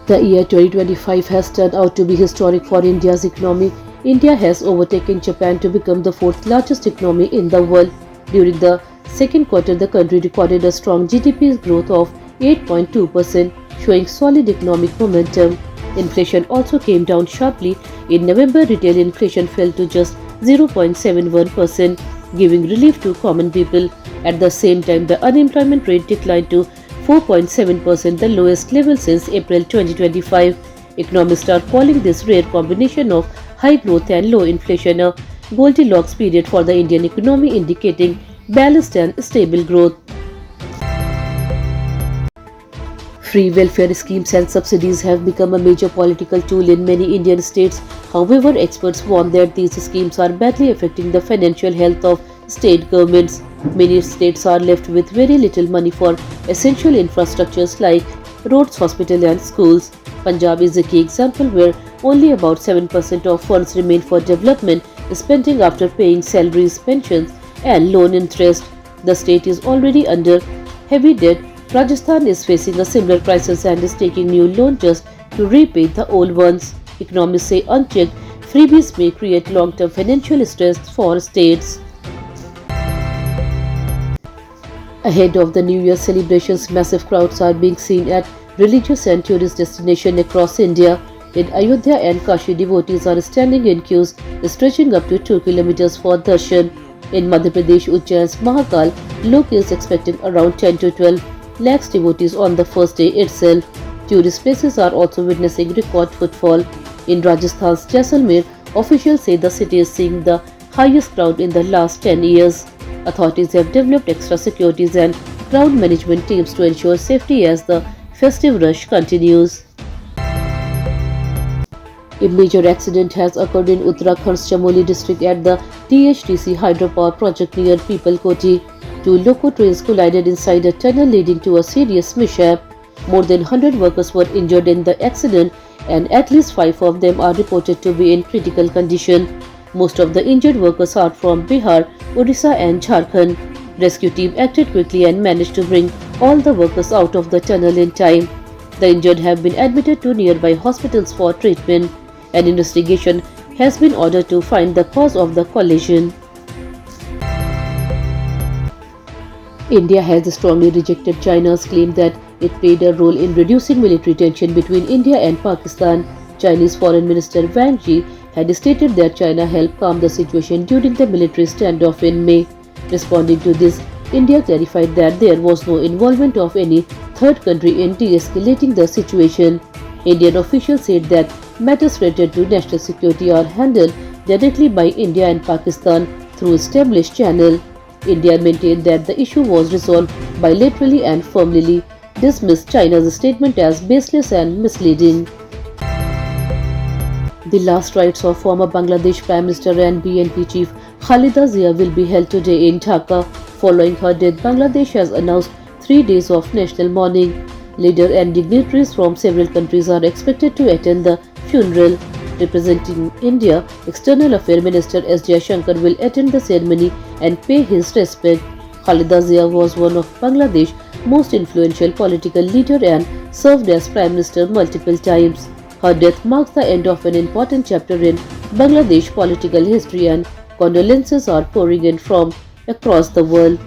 The year 2025 has turned out to be historic for India's economy. India has overtaken Japan to become the fourth largest economy in the world. During the second quarter, the country recorded a strong GDP growth of 8.2%, showing solid economic momentum. Inflation also came down sharply. In November, retail inflation fell to just 0.71%, giving relief to common people. At the same time, the unemployment rate declined to 4.7%, the lowest level since April 2025. Economists are calling this rare combination of high growth and low inflation a Goldilocks period for the Indian economy, indicating balanced and stable growth. Free welfare schemes and subsidies have become a major political tool in many Indian states. However, experts warn that these schemes are badly affecting the financial health of state governments. Many states are left with very little money for essential infrastructures like roads, hospitals, and schools. Punjab is a key example where only about 7% of funds remain for development spending after paying salaries, pensions, and loan interest. The state is already under heavy debt. Rajasthan is facing a similar crisis and is taking new loans just to repay the old ones. Economists say unchecked freebies may create long-term financial stress for states. Ahead of the New Year celebrations, massive crowds are being seen at religious and tourist destinations across India. In Ayodhya and Kashi, devotees are standing in queues stretching up to 2 kilometers for darshan. In Madhya Pradesh, Ujjain's Mahakal Lok is expecting around 10 to 12 lakhs devotees on the first day itself. Tourist places are also witnessing record footfall. In Rajasthan's Jaisalmer, officials say the city is seeing the highest crowd in the last 10 years. Authorities have developed extra securities and crowd management teams to ensure safety as the festive rush continues. A major accident has occurred in Uttarakhand's Chamoli district at the THDC hydropower project near Pipalkoti. Two loco trains collided inside a tunnel, leading to a serious mishap. More than 100 workers were injured in the accident and at least 5 of them are reported to be in critical condition. Most of the injured workers are from Bihar, Odisha and Jharkhand. Rescue team acted quickly and managed to bring all the workers out of the tunnel in time. The injured have been admitted to nearby hospitals for treatment. An investigation has been ordered to find the cause of the collision. India has strongly rejected China's claim that it played a role in reducing military tension between India and Pakistan. Chinese Foreign Minister Wang Yi had stated that China helped calm the situation during the military standoff in May. Responding to this, India clarified that there was no involvement of any third country in de-escalating the situation. Indian officials said that matters related to national security are handled directly by India and Pakistan through established channels. India maintained that the issue was resolved bilaterally and firmly dismissed China's statement as baseless and misleading. The last rites of former Bangladesh Prime Minister and BNP chief Khalida Zia will be held today in Dhaka. Following her death, Bangladesh has announced 3 days of national mourning. Leaders and dignitaries from several countries are expected to attend the funeral. Representing India, External Affairs Minister S. Jaishankar will attend the ceremony and pay his respect. Khalida Zia was one of Bangladesh's most influential political leaders and served as Prime Minister multiple times. Her death marks the end of an important chapter in Bangladesh political history, and condolences are pouring in from across the world.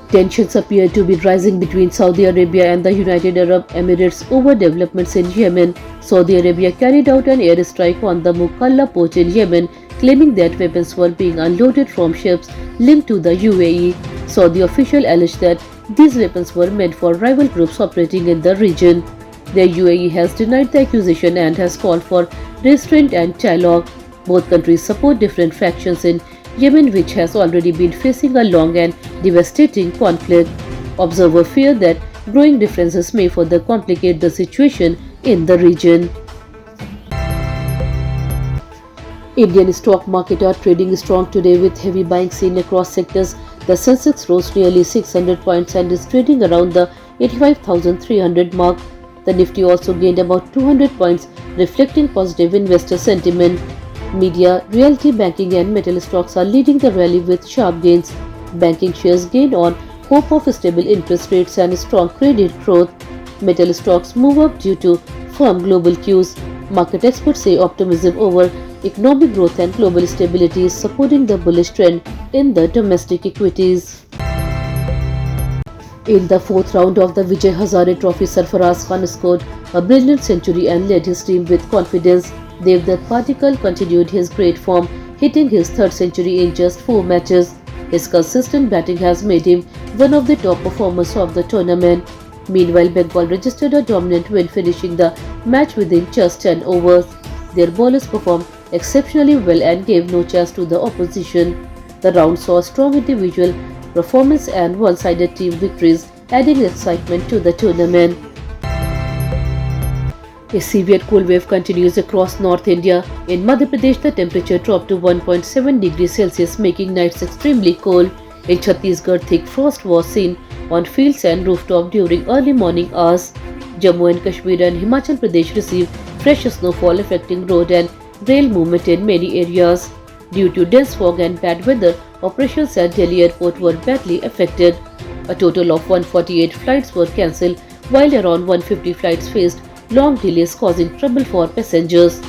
Tensions appear to be rising between Saudi Arabia and the United Arab Emirates over developments in Yemen. Saudi Arabia carried out an airstrike on the Mukalla port in Yemen, claiming that weapons were being unloaded from ships linked to the UAE. Saudi officials alleged that these weapons were meant for rival groups operating in the region. The UAE has denied the accusation and has called for restraint and dialogue. Both countries support different factions in Yemen, which has already been facing a long and devastating conflict. Observers fear that growing differences may further complicate the situation in the region. Indian stock market are trading strong today with heavy buying seen across sectors. The Sensex rose nearly 600 points and is trading around the 85,300 mark. The Nifty also gained about 200 points, reflecting positive investor sentiment. Media, realty, banking and metal stocks are leading the rally with sharp gains. Banking shares gained on hope of stable interest rates and strong credit growth. Metal stocks move up due to firm global cues. Market experts say optimism over economic growth and global stability is supporting the bullish trend in the domestic equities. In the fourth round of the Vijay Hazare Trophy, Sarfaraz Khan scored a brilliant century and led his team with confidence. Devdutt Patikal continued his great form, hitting his third century in just 4 matches. His consistent batting has made him one of the top performers of the tournament. Meanwhile, Bengal registered a dominant win, finishing the match within just 10 overs. Their bowlers performed exceptionally well and gave no chance to the opposition. The round saw strong individual performance and one-sided team victories, adding excitement to the tournament. A severe cool wave continues across North India. In Madhya Pradesh, the temperature dropped to 1.7 degrees Celsius, making nights extremely cold. In Chhattisgarh, thick frost was seen on fields and rooftops during early morning hours. Jammu and Kashmir and Himachal Pradesh received fresh snowfall, affecting road and rail movement in many areas. Due to dense fog and bad weather, operations at Delhi airport were badly affected. A total of 148 flights were cancelled, while around 150 flights faced long delays, causing trouble for passengers.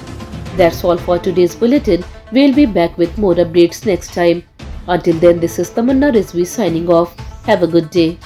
That's all for today's bulletin. We'll be back with more updates next time. Until then, this is Tamanna Rizvi signing off. Have a good day.